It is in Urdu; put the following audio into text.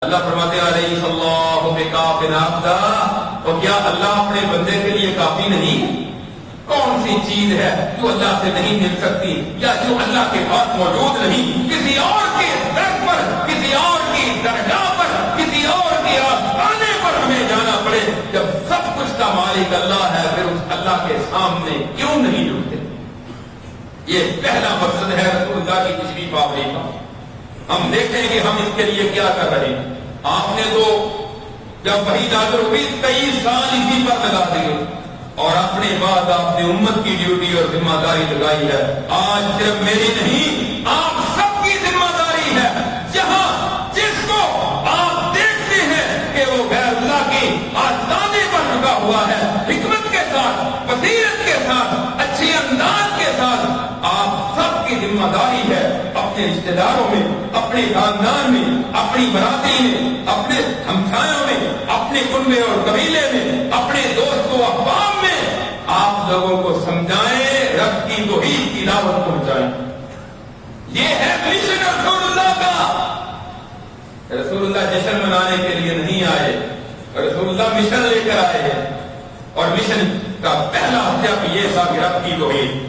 اللہ فرماتے ہیں علیہ اللہ بکاف عبدا، اور کیا اللہ اپنے بندے کے لیے کافی نہیں؟ کون سی چیز ہے جو اللہ سے نہیں مل سکتی یا جو اللہ کے پاس موجود نہیں؟ کسی اور کے در پر، کسی اور کی درگاہ پر، کسی اور کے آستانے پر ہمیں جانا پڑے جب سب کچھ کا مالک اللہ ہے؟ پھر اس اللہ کے سامنے کیوں نہیں جھکتے؟ یہ پہلا مقصد ہے رسول اللہ کی تشریف آوری کا۔ ہم دیکھیں گے ہم اس کے لیے کیا کر رہے ہیں۔ آپ نے تو جب وحی نازل ہوئی 23 سال اسی پر لگا دیے، اور اپنے بعد آپ نے امت کی ڈیوٹی اور ذمہ داری لگائی ہے۔ آج صرف میری نہیں، آپ سب کی ذمہ داری ہے۔ جہاں جس کو آپ دیکھتے ہیں کہ وہ غیر اللہ کی آستانے پر رکا ہوا ہے، حکمت کے ساتھ، بصیرت کے ساتھ، اچھی انداز کے ساتھ، آپ سب کی ذمہ داری ہے اپنے رشتے داروں میں، اپنے خاندان میں، اپنی برادری میں، اپنے ہمسایوں میں، اپنے کنبے اور قبیلے میں، اپنے دوست و احباب میں آپ لوگوں کو سمجھائیں، رب کی توحید کی دعوت پہنچائیں۔ یہ ہے مشن رسول اللہ کا۔ رسول اللہ جشن منانے کے لیے نہیں آئے، رسول اللہ مشن لے کر آئے ہیں، اور مشن کا پہلا ہدف یہ تھا کہ رب کی توحید